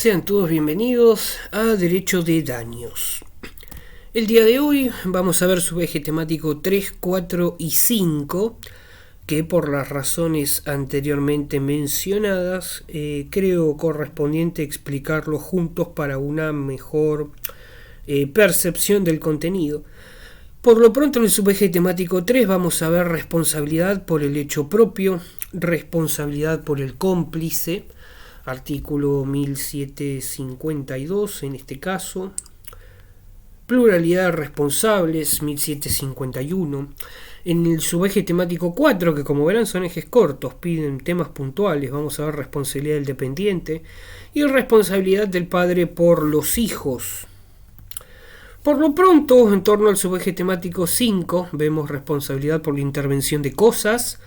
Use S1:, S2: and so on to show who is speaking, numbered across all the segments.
S1: Sean todos bienvenidos a Derecho de Daños. El día de hoy vamos a ver su eje temático 3, 4 y 5, que por las razones anteriormente mencionadas creo correspondiente explicarlo juntos para una mejor percepción del contenido. Por lo pronto en el subeje temático 3 vamos a ver responsabilidad por el hecho propio, responsabilidad por el cómplice, artículo 1752 en este caso, pluralidad de responsables 1751. En el subeje temático 4, que como verán son ejes cortos, piden temas puntuales, vamos a ver responsabilidad del dependiente y responsabilidad del padre por los hijos. Por lo pronto, en torno al subeje temático 5, vemos responsabilidad por la intervención de cosas,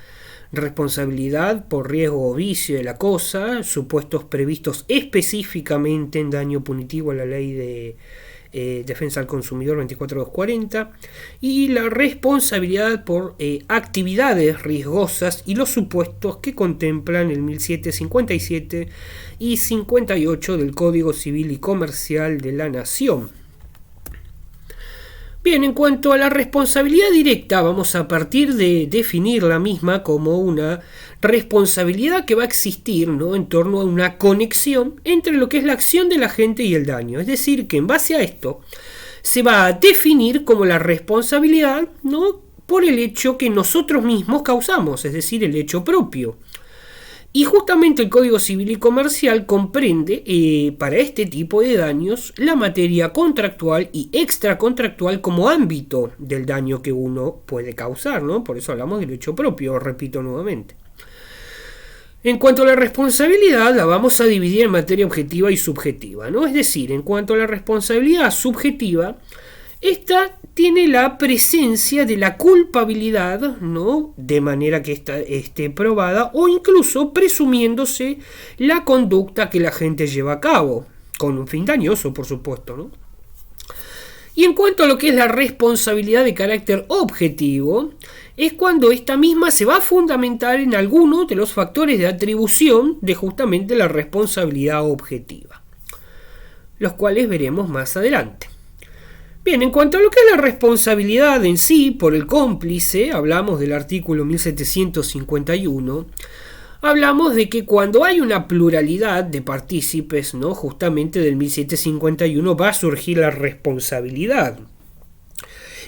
S1: responsabilidad por riesgo o vicio de la cosa, supuestos previstos específicamente en daño punitivo a la ley de defensa al consumidor 24240, y la responsabilidad por actividades riesgosas y los supuestos que contemplan el 1757 y 58 del Código Civil y Comercial de la Nación. Bien, en cuanto a la responsabilidad directa, vamos a partir de definir la misma como una responsabilidad que va a existir, ¿no?, en torno a una conexión entre lo que es la acción del agente y el daño. Es decir, que en base a esto se va a definir como la responsabilidad, ¿no?, por el hecho que nosotros mismos causamos, es decir, el hecho propio. Y justamente el Código Civil y Comercial comprende para este tipo de daños la materia contractual y extracontractual como ámbito del daño que uno puede causar, ¿no? Por eso hablamos del hecho propio, repito nuevamente. En cuanto a la responsabilidad, la vamos a dividir en materia objetiva y subjetiva, ¿no? Es decir, en cuanto a la responsabilidad subjetiva, esta tiene la presencia de la culpabilidad, ¿no?, de manera que esta esté probada, o incluso presumiéndose la conducta que la gente lleva a cabo, con un fin dañoso, por supuesto, ¿no? Y en cuanto a lo que es la responsabilidad de carácter objetivo, es cuando esta misma se va a fundamentar en alguno de los factores de atribución de justamente la responsabilidad objetiva, los cuales veremos más adelante. Bien, en cuanto a lo que es la responsabilidad en sí por el cómplice, hablamos del artículo 1751, hablamos de que cuando hay una pluralidad de partícipes, ¿no?, justamente del 1751 va a surgir la responsabilidad.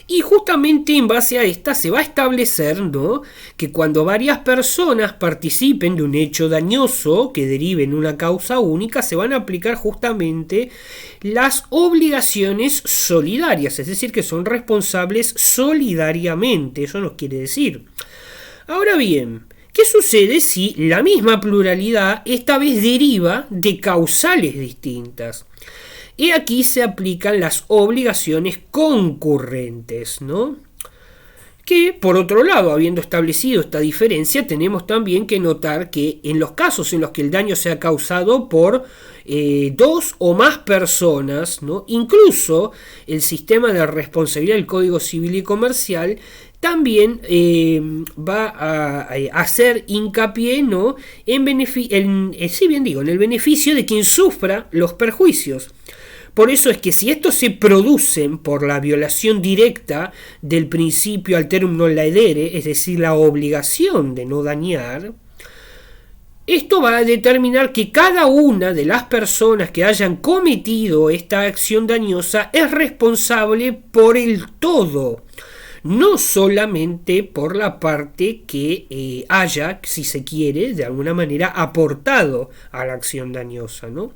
S1: Y justamente en base a esta se va a establecer, ¿no?, que cuando varias personas participen de un hecho dañoso que derive en una causa única, se van a aplicar justamente las obligaciones solidarias, es decir, que son responsables solidariamente, eso nos quiere decir. Ahora bien, ¿qué sucede si la misma pluralidad esta vez deriva de causales distintas? Y aquí se aplican las obligaciones concurrentes, ¿no? Que, por otro lado, habiendo establecido esta diferencia, tenemos también que notar que en los casos en los que el daño sea causado por dos o más personas, ¿no?, incluso el sistema de responsabilidad del Código Civil y Comercial también va a hacer hincapié, ¿no?, en el beneficio de quien sufra los perjuicios. Por eso es que si estos se producen por la violación directa del principio alterum non laedere, es decir, la obligación de no dañar, esto va a determinar que cada una de las personas que hayan cometido esta acción dañosa es responsable por el todo, no solamente por la parte que haya, si se quiere, de alguna manera aportado a la acción dañosa, ¿no?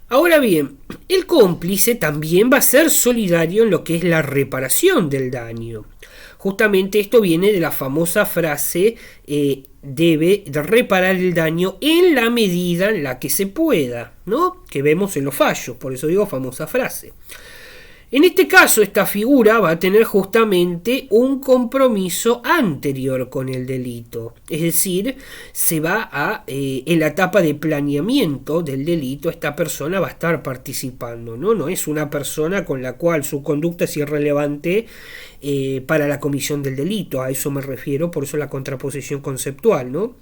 S1: Ahora bien, el cómplice también va a ser solidario en lo que es la reparación del daño. Justamente esto viene de la famosa frase debe de reparar el daño en la medida en la que se pueda, ¿no?, que vemos en los fallos, por eso digo famosa frase. En este caso, esta figura va a tener justamente un compromiso anterior con el delito. Es decir, se va a, en la etapa de planeamiento del delito, esta persona va a estar participando, ¿no? No es una persona con la cual su conducta es irrelevante para la comisión del delito. A eso me refiero, por eso la contraposición conceptual, ¿no?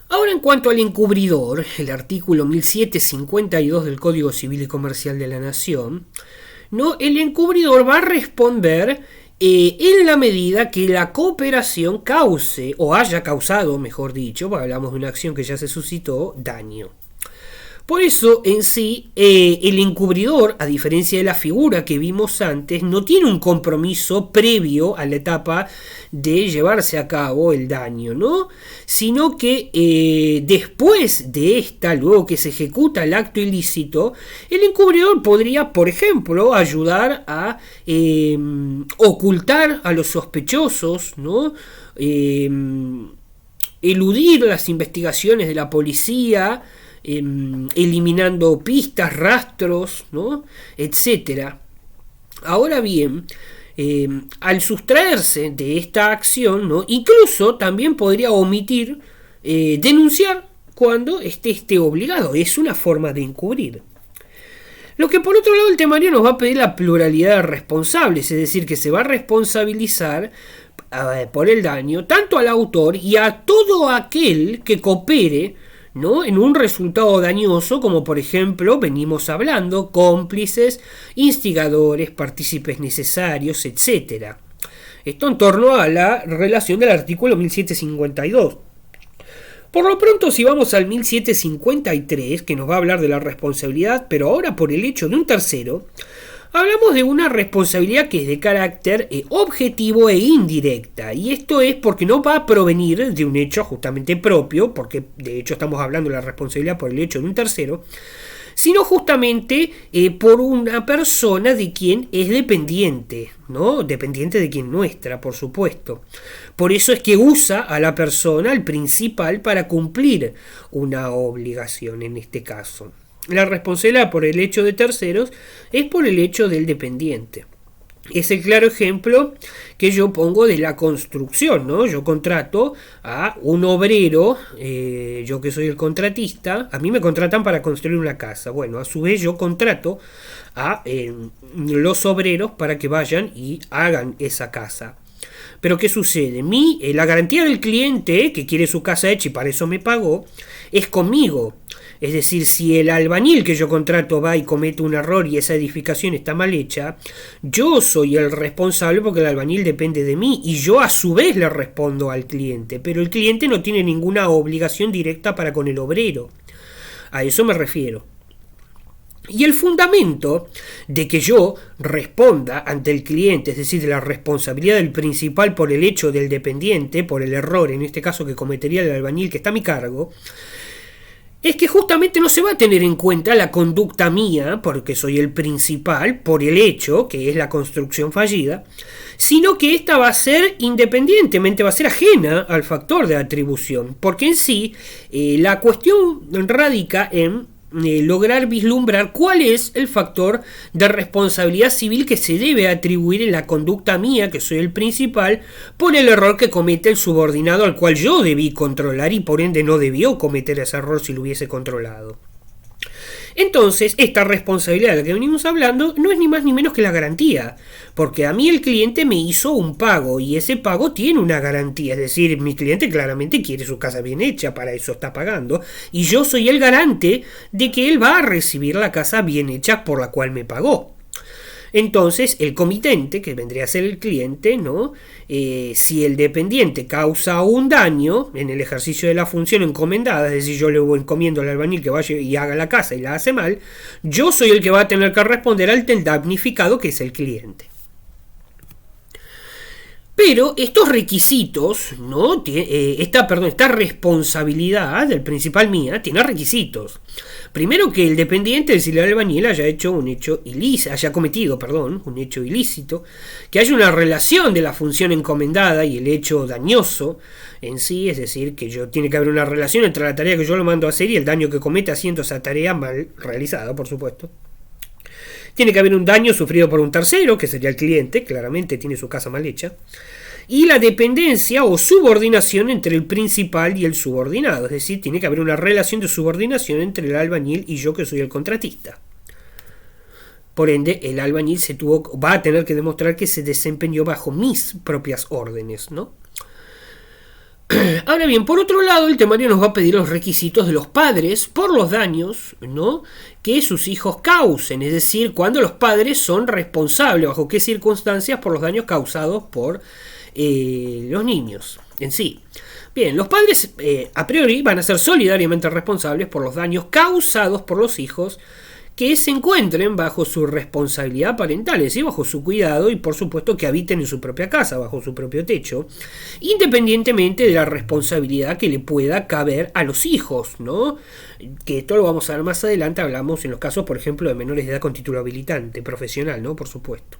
S1: Ahora, en cuanto al encubridor, el artículo 1752 del Código Civil y Comercial de la Nación, ¿no? El encubridor va a responder en la medida que la cooperación cause, o haya causado, mejor dicho, porque hablamos de una acción que ya se suscitó, daño. Por eso, en sí, el encubridor, a diferencia de la figura que vimos antes, no tiene un compromiso previo a la etapa de llevarse a cabo el daño, ¿no? Sino que después de esta, luego que se ejecuta el acto ilícito, el encubridor podría, por ejemplo, ayudar a ocultar a los sospechosos, ¿no? Eludir las investigaciones de la policía, eliminando pistas, rastros, ¿no? Etcétera. Ahora bien, al sustraerse de esta acción, ¿no? Incluso también podría omitir denunciar cuando esté obligado. Es una forma de encubrir. Lo que por otro lado el temario nos va a pedir la pluralidad de responsables, es decir, que se va a responsabilizar por el daño tanto al autor y a todo aquel que coopere, ¿no? En un resultado dañoso, como por ejemplo venimos hablando, cómplices, instigadores, partícipes necesarios, etc. Esto en torno a la relación del artículo 1752. Por lo pronto, si vamos al 1753, que nos va a hablar de la responsabilidad, pero ahora por el hecho de un tercero, hablamos de una responsabilidad que es de carácter objetivo e indirecta, y esto es porque no va a provenir de un hecho justamente propio, porque de hecho estamos hablando de la responsabilidad por el hecho de un tercero, sino justamente por una persona de quien es dependiente, ¿no? Dependiente de quien nuestra, por supuesto. Por eso es que usa a la persona, al principal, para cumplir una obligación en este caso. La responsabilidad por el hecho de terceros es por el hecho del dependiente. Es el claro ejemplo que yo pongo de la construcción, ¿no? Yo contrato a un obrero, yo que soy el contratista, a mí me contratan para construir una casa. Bueno, a su vez yo contrato a los obreros para que vayan y hagan esa casa. Pero ¿qué sucede? La garantía del cliente, que quiere su casa hecha y para eso me pagó, es conmigo. Es decir, si el albañil que yo contrato va y comete un error y esa edificación está mal hecha, yo soy el responsable porque el albañil depende de mí y yo a su vez le respondo al cliente, pero el cliente no tiene ninguna obligación directa para con el obrero. A eso me refiero. Y el fundamento de que yo responda ante el cliente, es decir, de la responsabilidad del principal por el hecho del dependiente, por el error, en este caso que cometería el albañil que está a mi cargo, es que justamente no se va a tener en cuenta la conducta mía, porque soy el principal, por el hecho, que es la construcción fallida, sino que esta va a ser independientemente, va a ser ajena al factor de atribución, porque en sí la cuestión radica en lograr vislumbrar cuál es el factor de responsabilidad civil que se debe atribuir en la conducta mía, que soy el principal, por el error que comete el subordinado al cual yo debí controlar y por ende no debió cometer ese error si lo hubiese controlado. Entonces, esta responsabilidad de la que venimos hablando no es ni más ni menos que la garantía, porque a mí el cliente me hizo un pago y ese pago tiene una garantía, es decir, mi cliente claramente quiere su casa bien hecha, para eso está pagando, y yo soy el garante de que él va a recibir la casa bien hecha por la cual me pagó. Entonces, el comitente, que vendría a ser el cliente, ¿no? Si el dependiente causa un daño en el ejercicio de la función encomendada, es decir, yo le encomiendo al albañil que vaya y haga la casa y la hace mal, yo soy el que va a tener que responder al damnificado, que es el cliente. Pero estos requisitos, ¿no? Esta responsabilidad del principal mía tiene requisitos. Primero, que el dependiente, es decir, el albañil, haya hecho un hecho ilícito, haya cometido, un hecho ilícito, que haya una relación de la función encomendada y el hecho dañoso en sí, es decir, que tiene que haber una relación entre la tarea que yo lo mando a hacer y el daño que comete haciendo esa tarea mal realizada, por supuesto. Tiene que haber un daño sufrido por un tercero, que sería el cliente, claramente tiene su casa mal hecha. Y la dependencia o subordinación entre el principal y el subordinado. Es decir, tiene que haber una relación de subordinación entre el albañil y yo, que soy el contratista. Por ende, el albañil va a tener que demostrar que se desempeñó bajo mis propias órdenes, ¿no? Ahora bien, por otro lado, el temario nos va a pedir los requisitos de los padres por los daños, ¿no?, que sus hijos causen, es decir, cuando los padres son responsables, bajo qué circunstancias, por los daños causados por los niños en sí. Bien, los padres a priori van a ser solidariamente responsables por los daños causados por los hijos que se encuentren bajo su responsabilidad parental, es decir, bajo su cuidado y por supuesto que habiten en su propia casa, bajo su propio techo, independientemente de la responsabilidad que le pueda caber a los hijos, ¿no? Que esto lo vamos a ver más adelante, hablamos en los casos, por ejemplo, de menores de edad con título habilitante, profesional, ¿no? Por supuesto.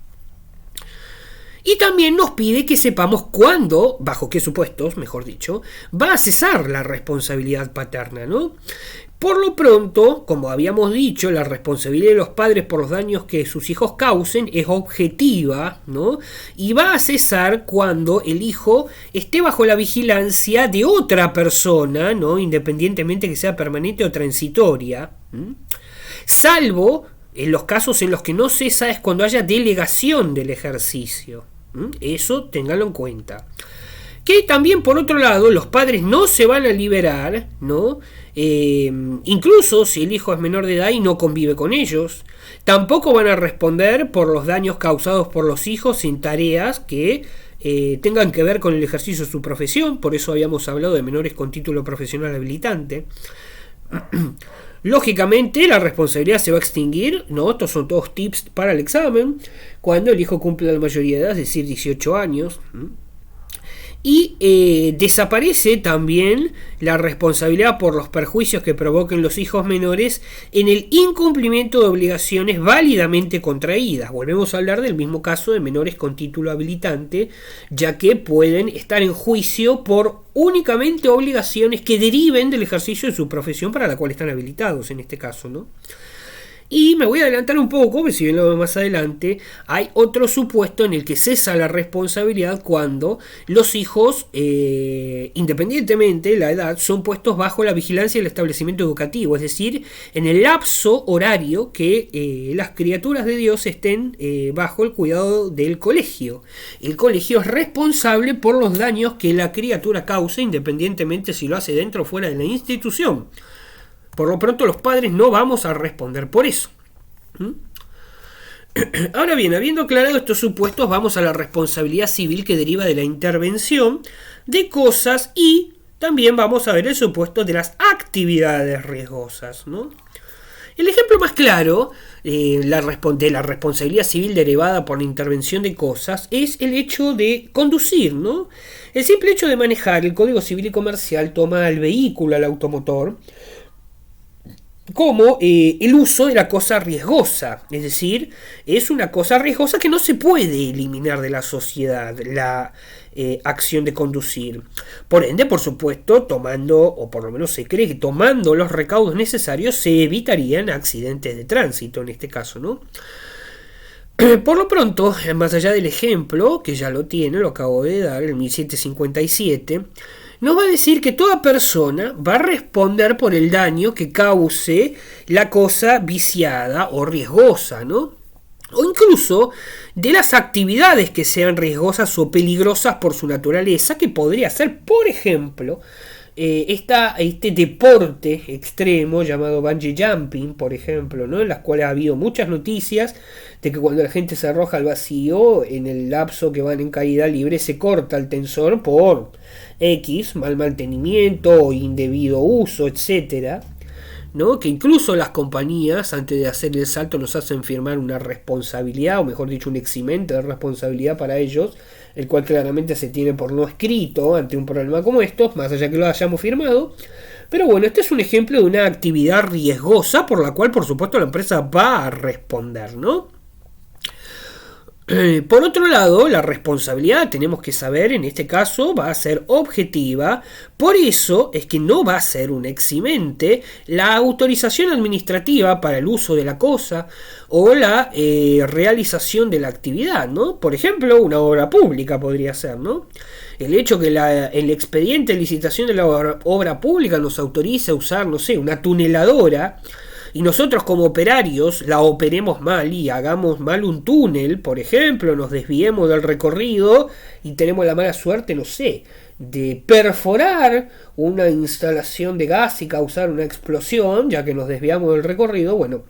S1: Y también nos pide que sepamos cuándo, bajo qué supuestos, mejor dicho, va a cesar la responsabilidad paterna, ¿no? Por lo pronto, como habíamos dicho, la responsabilidad de los padres por los daños que sus hijos causen es objetiva, ¿no? Y va a cesar cuando el hijo esté bajo la vigilancia de otra persona, ¿no?, independientemente que sea permanente o transitoria, salvo en los casos en los que no cesa es cuando haya delegación del ejercicio. Eso ténganlo en cuenta. Que también, por otro lado, los padres no se van a liberar, ¿no? Incluso si el hijo es menor de edad y no convive con ellos. Tampoco van a responder por los daños causados por los hijos en tareas que tengan que ver con el ejercicio de su profesión. Por eso habíamos hablado de menores con título profesional habilitante. Lógicamente la responsabilidad se va a extinguir, ¿no? Estos son todos tips para el examen, cuando el hijo cumple la mayoría de edad, es decir, 18 años. Y desaparece también la responsabilidad por los perjuicios que provoquen los hijos menores en el incumplimiento de obligaciones válidamente contraídas. Volvemos a hablar del mismo caso de menores con título habilitante, ya que pueden estar en juicio por únicamente obligaciones que deriven del ejercicio de su profesión para la cual están habilitados en este caso, ¿no? Y me voy a adelantar un poco, porque si bien lo veo más adelante, hay otro supuesto en el que cesa la responsabilidad cuando los hijos, independientemente de la edad, son puestos bajo la vigilancia del establecimiento educativo, es decir, en el lapso horario que las criaturas de Dios estén bajo el cuidado del colegio. El colegio es responsable por los daños que la criatura cause, independientemente si lo hace dentro o fuera de la institución. Por lo pronto los padres no vamos a responder por eso. Ahora bien, habiendo aclarado estos supuestos, vamos a la responsabilidad civil que deriva de la intervención de cosas y también vamos a ver el supuesto de las actividades riesgosas, ¿no? El ejemplo más claro de la responsabilidad civil derivada por la intervención de cosas es el hecho de conducir, ¿no? El simple hecho de manejar, el Código Civil y Comercial toma al vehículo, al automotor, como el uso de la cosa riesgosa, es decir, es una cosa riesgosa que no se puede eliminar de la sociedad, la acción de conducir. Por ende, por supuesto, tomando, o por lo menos se cree que tomando los recaudos necesarios se evitarían accidentes de tránsito en este caso, ¿no? Por lo pronto, más allá del ejemplo, que ya lo tiene, lo acabo de dar, el 1757, nos va a decir que toda persona va a responder por el daño que cause la cosa viciada o riesgosa, ¿no? O incluso de las actividades que sean riesgosas o peligrosas por su naturaleza, que podría ser, por ejemplo, este deporte extremo llamado bungee jumping, por ejemplo, ¿no? En las cuales ha habido muchas noticias de que cuando la gente se arroja al vacío, en el lapso que van en caída libre, se corta el tensor por X, mal mantenimiento o indebido uso, etcétera, ¿no? Que incluso las compañías, antes de hacer el salto, nos hacen firmar una responsabilidad, o mejor dicho, un eximente de responsabilidad para ellos, el cual claramente se tiene por no escrito ante un problema como estos, más allá que lo hayamos firmado. Pero bueno, este es un ejemplo de una actividad riesgosa por la cual, por supuesto, la empresa va a responder, ¿no? Por otro lado, la responsabilidad, tenemos que saber, en este caso va a ser objetiva, por eso es que no va a ser un eximente la autorización administrativa para el uso de la cosa o la realización de la actividad, ¿no? Por ejemplo, una obra pública podría ser, ¿no? El hecho que el expediente de licitación de la obra pública nos autorice a usar, no sé, una tuneladora, y nosotros como operarios la operemos mal y hagamos mal un túnel, por ejemplo, nos desviemos del recorrido y tenemos la mala suerte, no sé, de perforar una instalación de gas y causar una explosión, ya que nos desviamos del recorrido, bueno,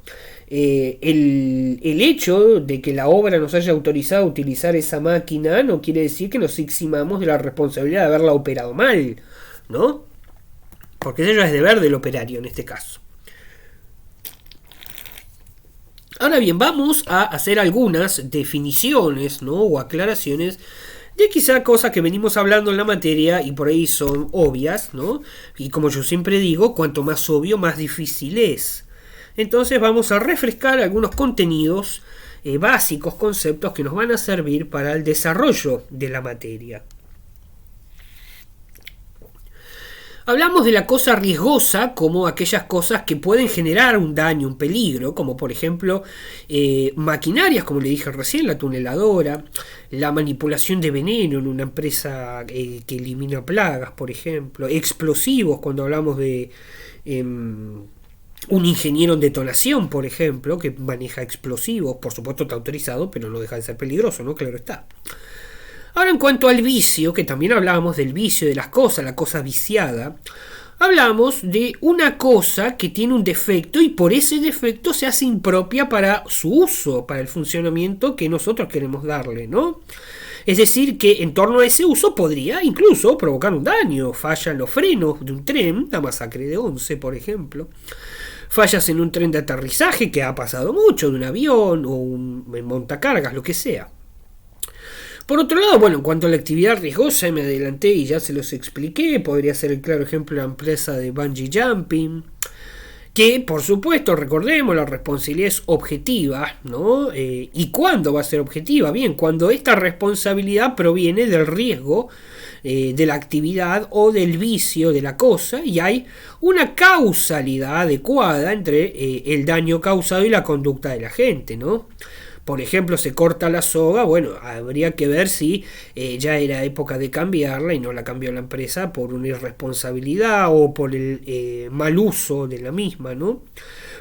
S1: el hecho de que la obra nos haya autorizado a utilizar esa máquina no quiere decir que nos eximamos de la responsabilidad de haberla operado mal, ¿no? Porque eso ya es deber del operario en este caso. Ahora bien, vamos a hacer algunas definiciones, ¿no? O aclaraciones de quizá cosas que venimos hablando en la materia y por ahí son obvias, ¿no? Y como yo siempre digo, cuanto más obvio, más difícil es. Entonces vamos a refrescar algunos contenidos básicos, conceptos que nos van a servir para el desarrollo de la materia. Hablamos de la cosa riesgosa como aquellas cosas que pueden generar un daño, un peligro, como por ejemplo maquinarias, como le dije recién, la tuneladora, la manipulación de veneno en una empresa que elimina plagas, por ejemplo, explosivos cuando hablamos de un ingeniero en detonación, por ejemplo, que maneja explosivos, por supuesto está autorizado, pero no deja de ser peligroso, ¿no? Claro está. Ahora en cuanto al vicio, que también hablábamos del vicio de las cosas, la cosa viciada, hablamos de una cosa que tiene un defecto y por ese defecto se hace impropia para su uso, para el funcionamiento que nosotros queremos darle, ¿no? Es decir, que en torno a ese uso podría incluso provocar un daño. Fallan los frenos de un tren, la masacre de Once, por ejemplo. Fallas en un tren de aterrizaje, que ha pasado mucho, de un avión o un montacargas, lo que sea. Por otro lado, bueno, en cuanto a la actividad riesgosa, me adelanté y ya se los expliqué, podría ser el claro ejemplo de la empresa de bungee jumping, que por supuesto, recordemos, la responsabilidad es objetiva, ¿no? ¿Y cuándo va a ser objetiva? Bien, cuando esta responsabilidad proviene del riesgo de la actividad o del vicio de la cosa y hay una causalidad adecuada entre el daño causado y la conducta de la gente, ¿no? Por ejemplo, se corta la soga, bueno, habría que ver si ya era época de cambiarla y no la cambió la empresa por una irresponsabilidad o por el mal uso de la misma, ¿no?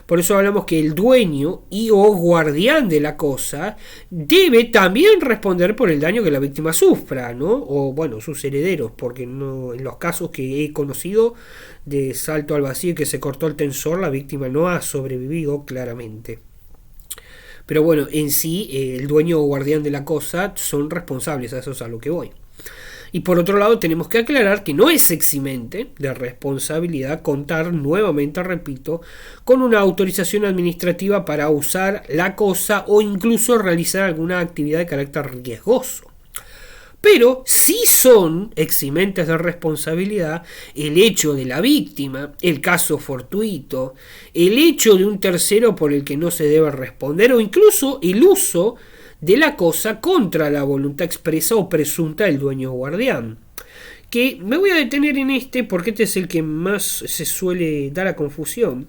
S1: Por eso hablamos que el dueño y o guardián de la cosa debe también responder por el daño que la víctima sufra, ¿no? O bueno, sus herederos, porque no, en los casos que he conocido de salto al vacío y que se cortó el tensor, la víctima no ha sobrevivido claramente. Pero bueno, en sí, el dueño o guardián de la cosa son responsables, a eso es a lo que voy. Y por otro lado, tenemos que aclarar que no es eximente de responsabilidad contar, nuevamente repito, con una autorización administrativa para usar la cosa o incluso realizar alguna actividad de carácter riesgoso. Pero sí son eximentes de responsabilidad el hecho de la víctima, el caso fortuito, el hecho de un tercero por el que no se debe responder o incluso el uso de la cosa contra la voluntad expresa o presunta del dueño o guardián. Que me voy a detener en este porque este es el que más se suele dar a confusión.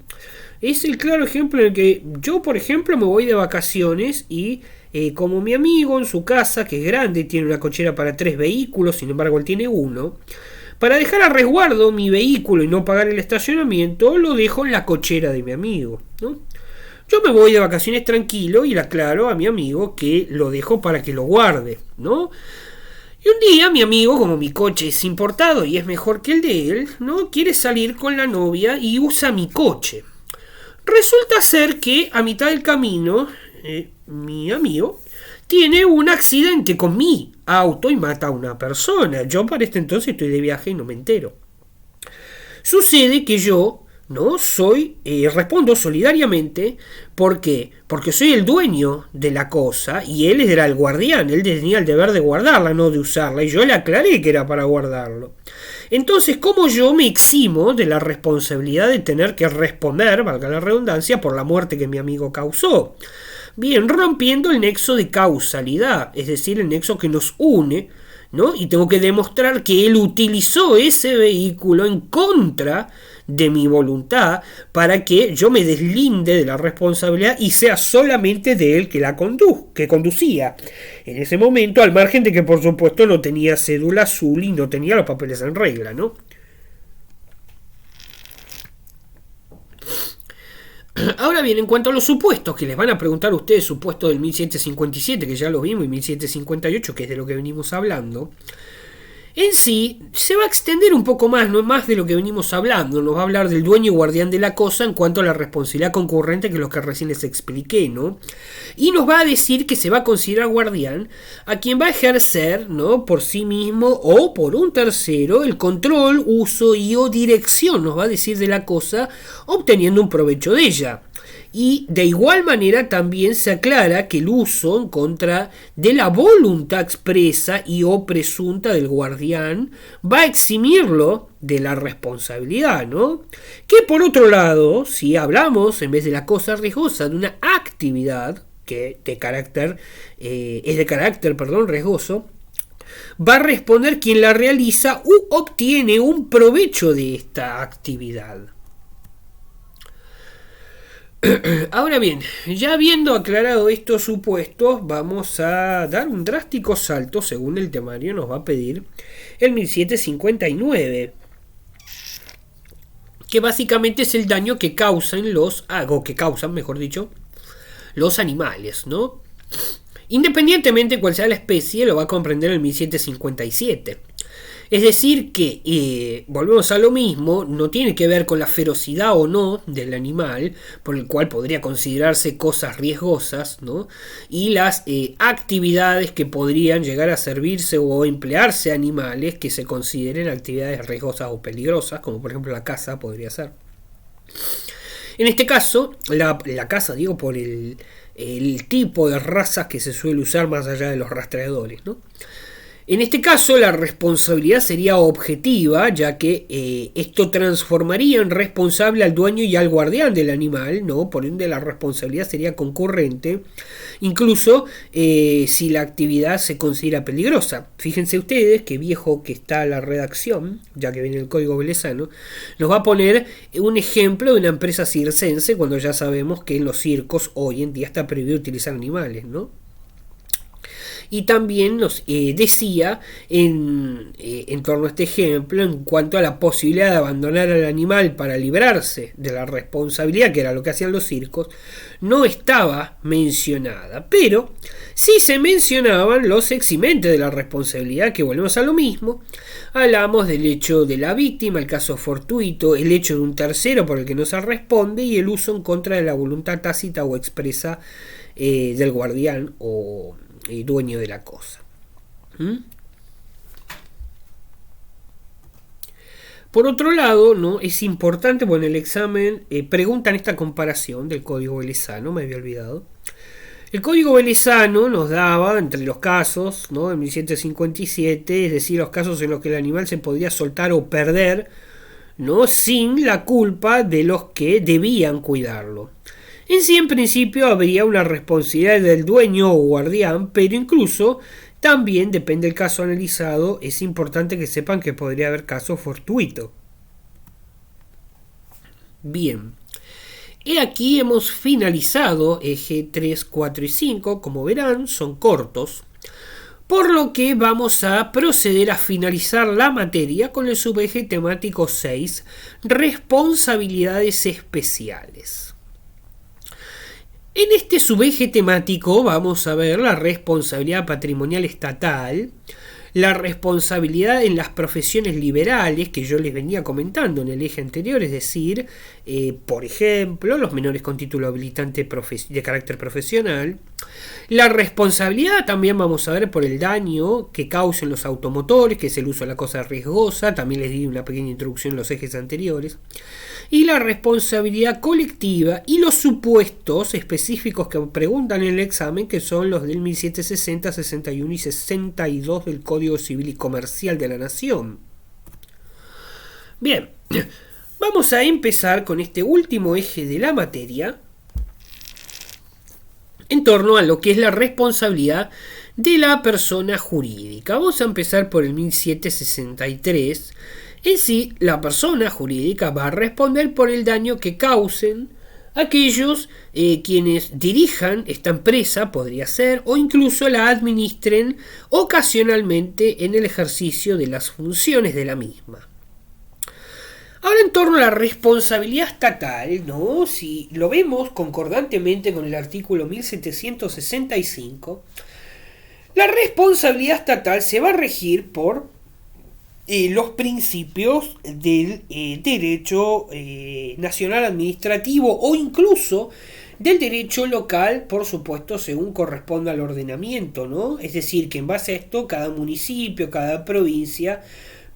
S1: Es el claro ejemplo en el que yo, por ejemplo, me voy de vacaciones y como mi amigo en su casa, que es grande, tiene una cochera para 3 vehículos, sin embargo él tiene uno, para dejar a resguardo mi vehículo y no pagar el estacionamiento, lo dejo en la cochera de mi amigo, ¿no? Yo me voy de vacaciones tranquilo y le aclaro a mi amigo que lo dejo para que lo guarde, ¿no? Y un día mi amigo, como mi coche es importado y es mejor que el de él, ¿no? Quiere salir con la novia y usa mi coche. Resulta ser que a mitad del camino mi amigo tiene un accidente con mi auto y mata a una persona. Yo para este entonces estoy de viaje y no me entero. Sucede que yo no soy, respondo solidariamente. ¿Por qué? Porque soy el dueño de la cosa y él era el guardián. Él tenía el deber de guardarla, no de usarla. Y yo le aclaré que era para guardarlo. Entonces, ¿cómo yo me eximo de la responsabilidad de tener que responder, valga la redundancia, por la muerte que mi amigo causó? Bien, rompiendo el nexo de causalidad, es decir, el nexo que nos une, ¿no? Y tengo que demostrar que él utilizó ese vehículo en contra de mi voluntad para que yo me deslinde de la responsabilidad y sea solamente de él que conducía. En ese momento, al margen de que por supuesto no tenía cédula azul y no tenía los papeles en regla, ¿no? Ahora bien, en cuanto a los supuestos, que les van a preguntar a ustedes, supuestos del 1757, que ya lo vimos, y 1758, que es de lo que venimos hablando, en sí se va a extender un poco más, no es más de lo que venimos hablando, nos va a hablar del dueño y guardián de la cosa en cuanto a la responsabilidad concurrente, que es lo que recién les expliqué, ¿no? Y nos va a decir que se va a considerar guardián a quien va a ejercer, ¿no?, por sí mismo o por un tercero el control, uso y o dirección, nos va a decir, de la cosa, obteniendo un provecho de ella. Y de igual manera también se aclara que el uso en contra de la voluntad expresa y o presunta del guardián va a eximirlo de la responsabilidad, ¿no? Que por otro lado, si hablamos en vez de la cosa riesgosa de una actividad que es de carácter riesgoso, va a responder quien la realiza u obtiene un provecho de esta actividad. Ahora bien, ya habiendo aclarado estos supuestos, vamos a dar un drástico salto, según el temario nos va a pedir, el 1759, que básicamente es el daño que causan los animales, ¿no? Independientemente de cuál sea la especie, lo va a comprender el 1757. Es decir que, volvemos a lo mismo, no tiene que ver con la ferocidad o no del animal, por el cual podría considerarse cosas riesgosas, ¿no? Y las actividades que podrían llegar a servirse o emplearse animales que se consideren actividades riesgosas o peligrosas, como por ejemplo la caza podría ser. En este caso, la caza, digo, por el tipo de razas que se suele usar más allá de los rastreadores, ¿no? En este caso, la responsabilidad sería objetiva, ya que esto transformaría en responsable al dueño y al guardián del animal, ¿no? Por ende, la responsabilidad sería concurrente, incluso si la actividad se considera peligrosa. Fíjense ustedes que viejo que está la redacción, ya que viene el Código Velezano, nos va a poner un ejemplo de una empresa circense, cuando ya sabemos que en los circos hoy en día está prohibido utilizar animales, ¿no? Y también nos decía en torno a este ejemplo, en cuanto a la posibilidad de abandonar al animal para librarse de la responsabilidad, que era lo que hacían los circos, no estaba mencionada, pero sí se mencionaban los eximentes de la responsabilidad, que volvemos a lo mismo. Hablamos del hecho de la víctima, el caso fortuito, el hecho de un tercero por el que no se responde y el uso en contra de la voluntad tácita o expresa del guardián o dueño de la cosa. Por otro lado, ¿no?, es importante, bueno, en el examen preguntan esta comparación del Código Velezano, me había olvidado. El Código Velezano nos daba, entre los casos, ¿no?, en 1757, es decir, los casos en los que el animal se podía soltar o perder, ¿no?, sin la culpa de los que debían cuidarlo. En sí, en principio, habría una responsabilidad del dueño o guardián, pero incluso también, depende del caso analizado, es importante que sepan que podría haber caso fortuito. Bien, y aquí hemos finalizado eje 3, 4 y 5, como verán, son cortos, por lo que vamos a proceder a finalizar la materia con el subeje temático 6, responsabilidades especiales. En este subeje temático vamos a ver la responsabilidad patrimonial estatal, la responsabilidad en las profesiones liberales que yo les venía comentando en el eje anterior, es decir, por ejemplo, los menores con título habilitante de carácter profesional. La responsabilidad también vamos a ver por el daño que causen los automotores, que es el uso de la cosa riesgosa, también les di una pequeña introducción en los ejes anteriores. Y la responsabilidad colectiva y los supuestos específicos que preguntan en el examen, que son los del 1760, 61 y 62 del Código Civil y Comercial de la Nación. Bien, vamos a empezar con este último eje de la materia en torno a lo que es la responsabilidad de la persona jurídica. Vamos a empezar por el 1763. En sí, la persona jurídica va a responder por el daño que causen aquellos quienes dirijan esta empresa, podría ser, o incluso la administren ocasionalmente en el ejercicio de las funciones de la misma. Ahora en torno a la responsabilidad estatal, ¿no? Si lo vemos concordantemente con el artículo 1765, la responsabilidad estatal se va a regir por los principios del derecho nacional administrativo o incluso del derecho local, por supuesto, según corresponda al ordenamiento, ¿no? Es decir, que en base a esto, cada municipio, cada provincia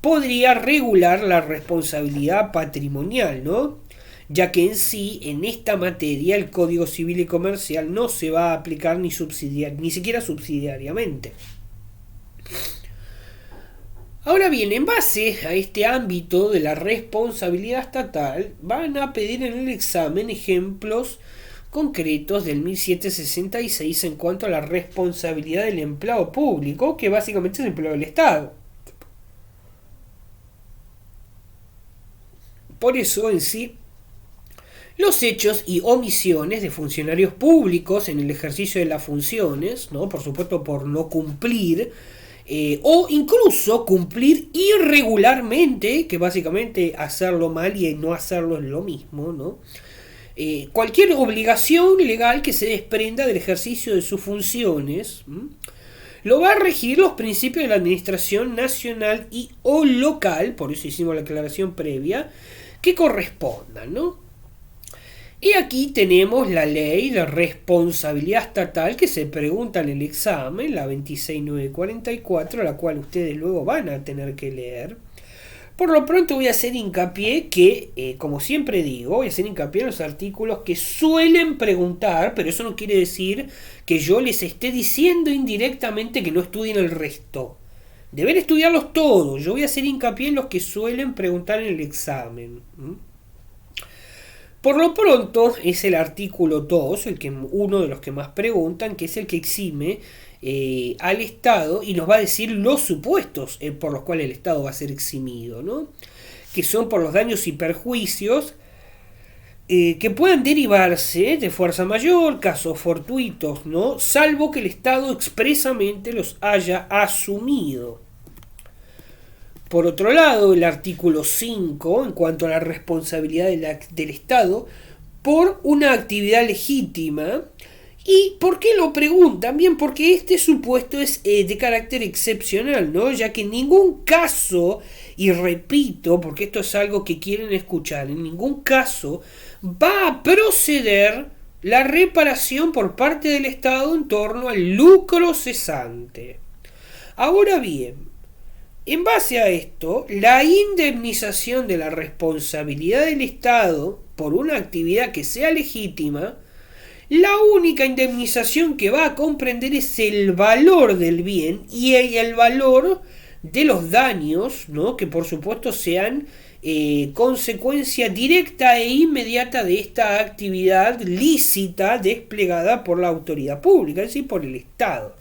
S1: podría regular la responsabilidad patrimonial, ¿no? Ya que en sí, en esta materia, el Código Civil y Comercial no se va a aplicar ni siquiera subsidiariamente. Ahora bien, en base a este ámbito de la responsabilidad estatal, van a pedir en el examen ejemplos concretos del 1766 en cuanto a la responsabilidad del empleado público, que básicamente es el empleado del Estado. Por eso en sí, los hechos y omisiones de funcionarios públicos en el ejercicio de las funciones, ¿no? Por supuesto por no cumplir, o incluso cumplir irregularmente, que básicamente hacerlo mal y no hacerlo es lo mismo, ¿no? Cualquier obligación legal que se desprenda del ejercicio de sus funciones, lo va a regir los principios de la administración nacional y o local, por eso hicimos la aclaración previa, que correspondan, ¿no? Y aquí tenemos la ley de responsabilidad estatal que se pregunta en el examen, la 26944, la cual ustedes luego van a tener que leer. Por lo pronto voy a hacer hincapié que, como siempre digo, voy a hacer hincapié en los artículos que suelen preguntar, pero eso no quiere decir que yo les esté diciendo indirectamente que no estudien el resto. Deben estudiarlos todos. Yo voy a hacer hincapié en los que suelen preguntar en el examen. Por lo pronto es el artículo 2, uno de los que más preguntan, que es el que exime al Estado y nos va a decir los supuestos por los cuales el Estado va a ser eximido, ¿no? Que son por los daños y perjuicios que puedan derivarse de fuerza mayor, casos fortuitos, ¿no? Salvo que el Estado expresamente los haya asumido. Por otro lado, el artículo 5, en cuanto a la responsabilidad del Estado por una actividad legítima. ¿Y por qué lo preguntan? Bien, porque este supuesto es de carácter excepcional, ¿no? Ya que en ningún caso, y repito, porque esto es algo que quieren escuchar, en ningún caso va a proceder la reparación por parte del Estado en torno al lucro cesante. Ahora bien, en base a esto, la indemnización de la responsabilidad del Estado por una actividad que sea legítima, la única indemnización que va a comprender es el valor del bien y el valor de los daños, ¿no? Que por supuesto sean consecuencia directa e inmediata de esta actividad lícita desplegada por la autoridad pública, es decir, por el Estado.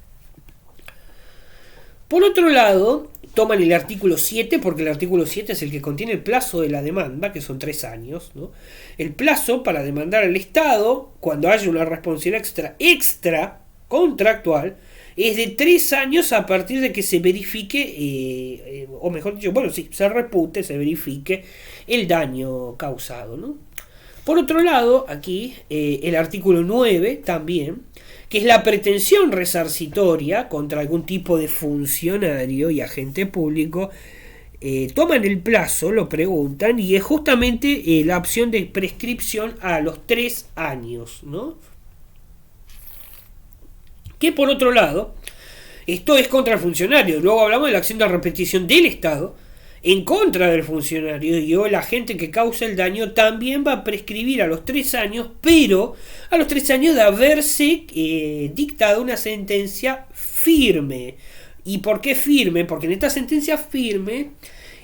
S1: Por otro lado, toman el artículo 7, porque el artículo 7 es el que contiene el plazo de la demanda, que son 3 años, ¿no? El plazo para demandar al Estado, cuando haya una responsabilidad extra contractual, es de 3 años a partir de que se verifique, o mejor dicho, se repute, se verifique el daño causado, ¿no? Por otro lado, aquí, el artículo 9 también, que es la pretensión resarcitoria contra algún tipo de funcionario y agente público, toman el plazo, lo preguntan, y es justamente la opción de prescripción a los 3 años, ¿no? Que por otro lado, esto es contra el funcionario. Luego hablamos de la acción de repetición del Estado en contra del funcionario y o la agente que causa el daño también va a prescribir a los 3 años, pero a los 3 años de haberse dictado una sentencia firme. ¿Y por qué firme? Porque en esta sentencia firme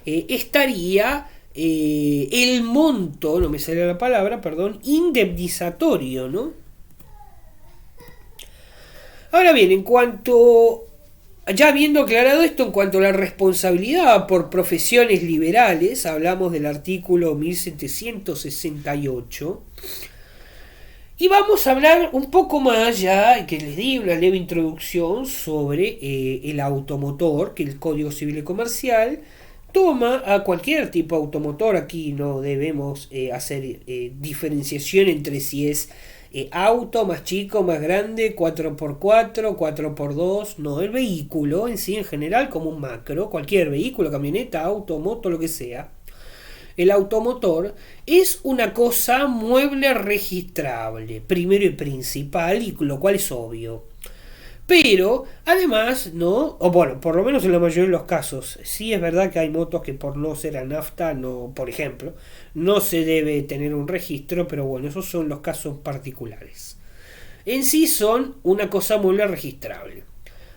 S1: estaría el monto, no me sale la palabra, perdón, indemnizatorio, ¿no? Ahora bien, ya habiendo aclarado esto en cuanto a la responsabilidad por profesiones liberales, hablamos del artículo 1768, y vamos a hablar un poco más ya, que les di una leve introducción sobre el automotor, que es el Código Civil y Comercial, toma a cualquier tipo de automotor. Aquí no debemos hacer diferenciación entre si es auto, más chico, más grande, 4x4, 4x2, no, el vehículo en sí en general como un macro, cualquier vehículo, camioneta, auto, moto, lo que sea. El automotor es una cosa mueble registrable, primero y principal, y lo cual es obvio. Pero, además, ¿no? O bueno, por lo menos en la mayoría de los casos, sí es verdad que hay motos que por no ser a nafta, no, por ejemplo, no se debe tener un registro, pero bueno, esos son los casos particulares. En sí son una cosa mueble registrable.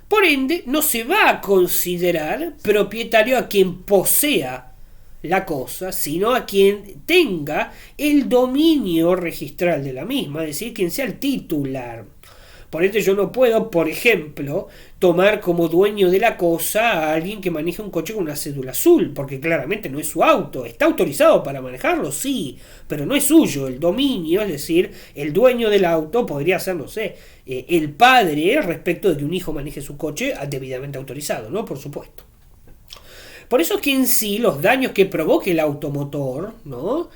S1: Por ende, no se va a considerar propietario a quien posea la cosa, sino a quien tenga el dominio registral de la misma, es decir, quien sea el titular. Por ende yo no puedo, por ejemplo, tomar como dueño de la cosa a alguien que maneja un coche con una cédula azul, porque claramente no es su auto. ¿Está autorizado para manejarlo? Sí, pero no es suyo. El dominio, es decir, el dueño del auto podría ser, no sé, el padre respecto de que un hijo maneje su coche debidamente autorizado, ¿no? Por supuesto. Por eso es que en sí los daños que provoque el automotor, ¿no?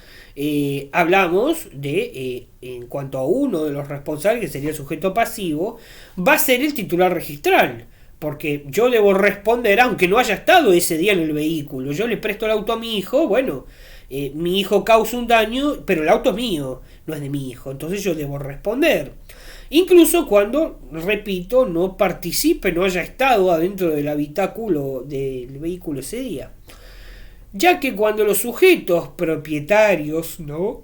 S1: Hablamos de, en cuanto a uno de los responsables, que sería el sujeto pasivo, va a ser el titular registral. Porque yo debo responder, aunque no haya estado ese día en el vehículo. Yo le presto el auto a mi hijo, bueno, mi hijo causa un daño, pero el auto es mío, no es de mi hijo. Entonces yo debo responder. Incluso cuando, repito, no participe, no haya estado adentro del habitáculo del vehículo ese día. Ya que cuando los sujetos propietarios, ¿no?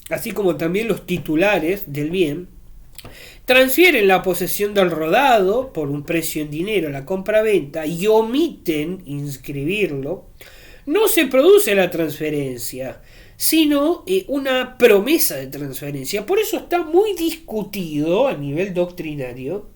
S1: Así como también los titulares del bien, transfieren la posesión del rodado por un precio en dinero a la compra-venta y omiten inscribirlo, no se produce la transferencia, sino una promesa de transferencia. Por eso está muy discutido a nivel doctrinario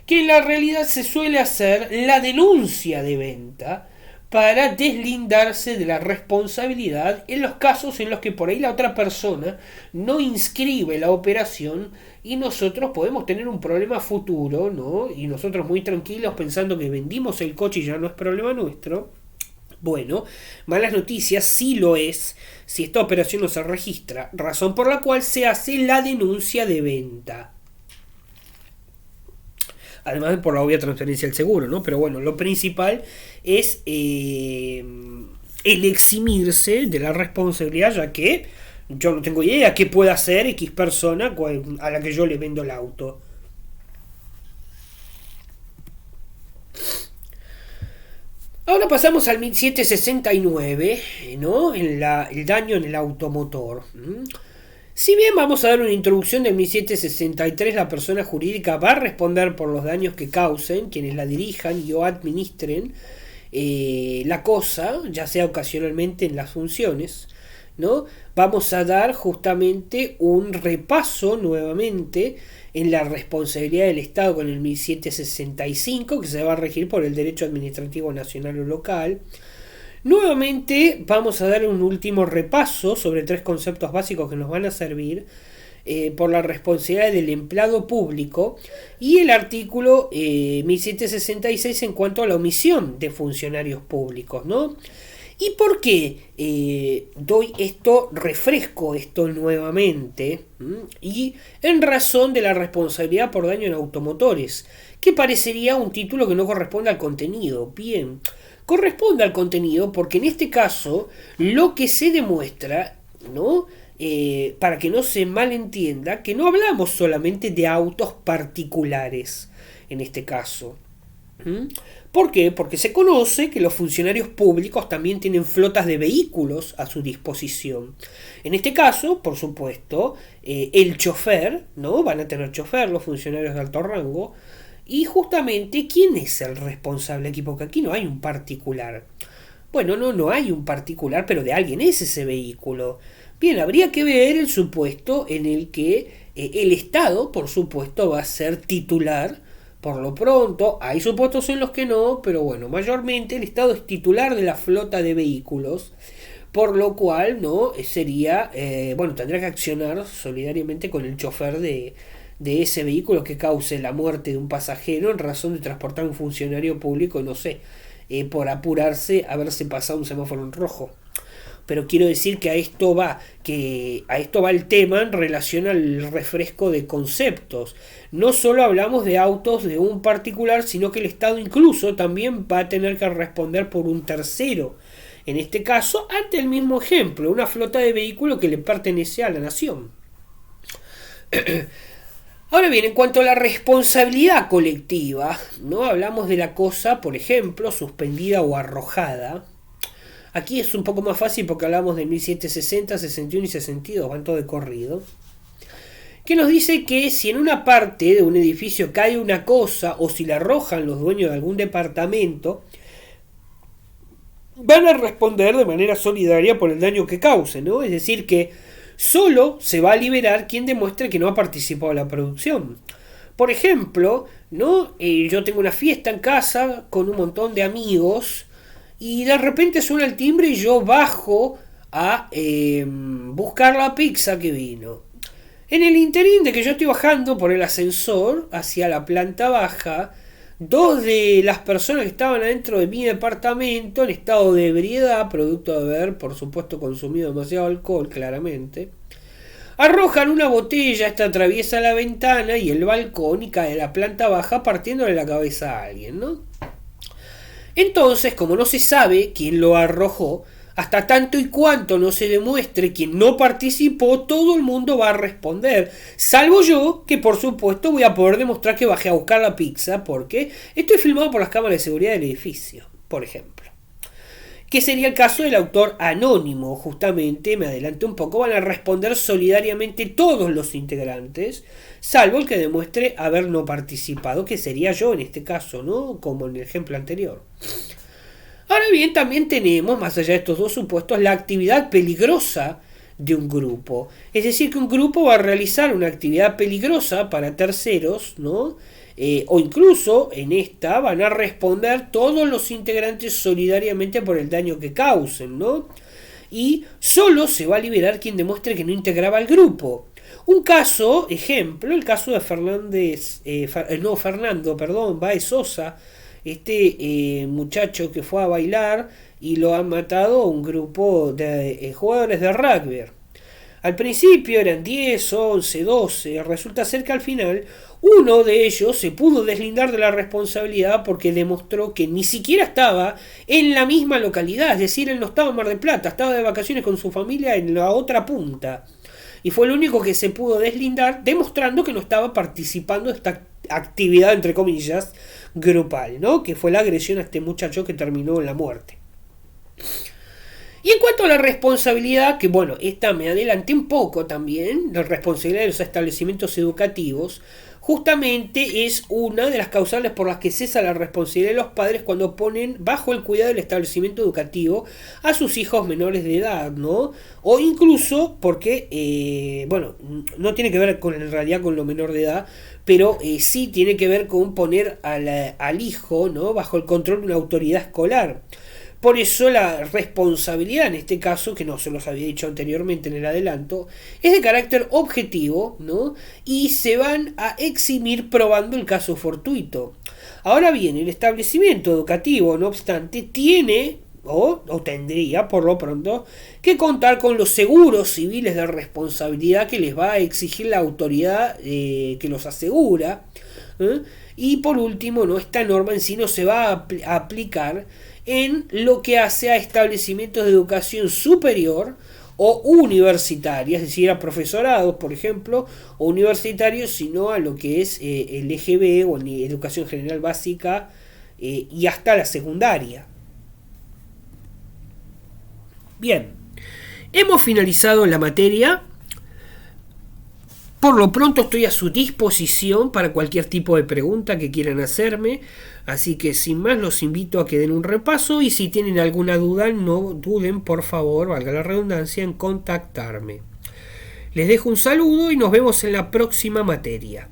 S1: que en la realidad se suele hacer la denuncia de venta para deslindarse de la responsabilidad en los casos en los que por ahí la otra persona no inscribe la operación y nosotros podemos tener un problema futuro, ¿no? Y nosotros muy tranquilos pensando que vendimos el coche y ya no es problema nuestro. Bueno, malas noticias, sí lo es si esta operación no se registra, razón por la cual se hace la denuncia de venta. Además de por la obvia transferencia del seguro, ¿no? Pero bueno, lo principal es el eximirse de la responsabilidad, ya que yo no tengo idea qué puede hacer X persona a la que yo le vendo el auto. Ahora pasamos al 1769, ¿no? El daño en el automotor. Si bien vamos a dar una introducción del 1763, la persona jurídica va a responder por los daños que causen quienes la dirijan y o administren la cosa, ya sea ocasionalmente en las funciones, ¿no? Vamos a dar justamente un repaso nuevamente en la responsabilidad del Estado con el 1765, que se va a regir por el derecho administrativo nacional o local. Nuevamente vamos a dar un último repaso sobre tres conceptos básicos que nos van a servir por la responsabilidad del empleado público y el artículo 1766 en cuanto a la omisión de funcionarios públicos, ¿no? ¿Y por qué refresco esto nuevamente? Y en razón de la responsabilidad por daño en automotores, que parecería un título que no corresponde al contenido. Bien, corresponde al contenido porque en este caso lo que se demuestra, ¿no? Para que no se malentienda, que no hablamos solamente de autos particulares en este caso. ¿Por qué? Porque se conoce que los funcionarios públicos también tienen flotas de vehículos a su disposición. En este caso, por supuesto, el chofer, ¿no? Van a tener chofer los funcionarios de alto rango. Y justamente, ¿quién es el responsable aquí? Porque aquí no hay un particular. Bueno, no hay un particular, pero de alguien es ese vehículo. Bien, habría que ver el supuesto en el que el Estado, por supuesto, va a ser titular. Por lo pronto, hay supuestos en los que no, pero bueno, mayormente el Estado es titular de la flota de vehículos, por lo cual no sería, tendrá que accionar solidariamente con el chofer de de ese vehículo que cause la muerte de un pasajero en razón de transportar a un funcionario público, no sé, por apurarse a haberse pasado un semáforo en rojo. Pero quiero decir que a esto va el tema en relación al refresco de conceptos. No solo hablamos de autos de un particular, sino que el Estado incluso también va a tener que responder por un tercero. En este caso, ante el mismo ejemplo, una flota de vehículos que le pertenece a la nación. Ahora bien, en cuanto a la responsabilidad colectiva, ¿no? Hablamos de la cosa, por ejemplo, suspendida o arrojada. Aquí es un poco más fácil porque hablamos de 1760, 61 y 62, van todo de corrido. Que nos dice que si en una parte de un edificio cae una cosa o si la arrojan los dueños de algún departamento, van a responder de manera solidaria por el daño que cause, ¿no? Es decir, que solo se va a liberar quien demuestre que no ha participado en la producción. Por ejemplo, ¿no? Yo tengo una fiesta en casa con un montón de amigos y de repente suena el timbre y yo bajo a buscar la pizza que vino. En el interín de que yo estoy bajando por el ascensor hacia la planta baja, dos de las personas que estaban adentro de mi departamento en estado de ebriedad, producto de haber, por supuesto, consumido demasiado alcohol, claramente, arrojan una botella, esta atraviesa la ventana y el balcón y cae a la planta baja partiéndole la cabeza a alguien, ¿no? Entonces, como no se sabe quién lo arrojó, hasta tanto y cuanto no se demuestre quien no participó, todo el mundo va a responder. Salvo yo, que por supuesto voy a poder demostrar que bajé a buscar la pizza porque estoy filmado por las cámaras de seguridad del edificio, por ejemplo. Que sería el caso del autor anónimo, justamente, me adelanté un poco, van a responder solidariamente todos los integrantes, salvo el que demuestre haber no participado, que sería yo en este caso, ¿no? Como en el ejemplo anterior. Ahora bien, también tenemos, más allá de estos dos supuestos, la actividad peligrosa de un grupo. Es decir, que un grupo va a realizar una actividad peligrosa para terceros, ¿no? O incluso en esta van a responder todos los integrantes solidariamente por el daño que causen, ¿no? Y solo se va a liberar quien demuestre que no integraba al grupo. Un caso, ejemplo, el caso de Fernando Baez Sosa, muchacho que fue a bailar y lo han matado un grupo de jugadores de rugby. Al principio eran 10, 11, 12, resulta ser que al final uno de ellos se pudo deslindar de la responsabilidad porque demostró que ni siquiera estaba en la misma localidad, es decir, él no estaba en Mar del Plata, estaba de vacaciones con su familia en la otra punta. Y fue el único que se pudo deslindar, demostrando que no estaba participando de esta actividad, entre comillas, grupal, ¿no? Que fue la agresión a este muchacho que terminó en la muerte. Y en cuanto a la responsabilidad, que bueno, esta me adelanté un poco también, la responsabilidad de los establecimientos educativos, justamente es una de las causales por las que cesa la responsabilidad de los padres cuando ponen bajo el cuidado del establecimiento educativo a sus hijos menores de edad, ¿no? O incluso porque, no tiene que ver en realidad con lo menor de edad, pero sí tiene que ver con poner al hijo, ¿no? Bajo el control de una autoridad escolar. Por eso la responsabilidad en este caso, que no se los había dicho anteriormente en el adelanto, es de carácter objetivo, ¿no? Y se van a eximir probando el caso fortuito. Ahora bien, el establecimiento educativo, no obstante, tiene o tendría por lo pronto que contar con los seguros civiles de responsabilidad que les va a exigir la autoridad que los asegura. Y por último, ¿no? Esta norma en sí no se va a aplicar en lo que hace a establecimientos de educación superior o universitaria, es decir, a profesorados, por ejemplo, o universitarios, sino a lo que es el EGB o educación general básica y hasta la secundaria. Bien, hemos finalizado la materia. Por lo pronto estoy a su disposición para cualquier tipo de pregunta que quieran hacerme, así que sin más los invito a que den un repaso y si tienen alguna duda no duden, por favor, valga la redundancia, en contactarme. Les dejo un saludo y nos vemos en la próxima materia.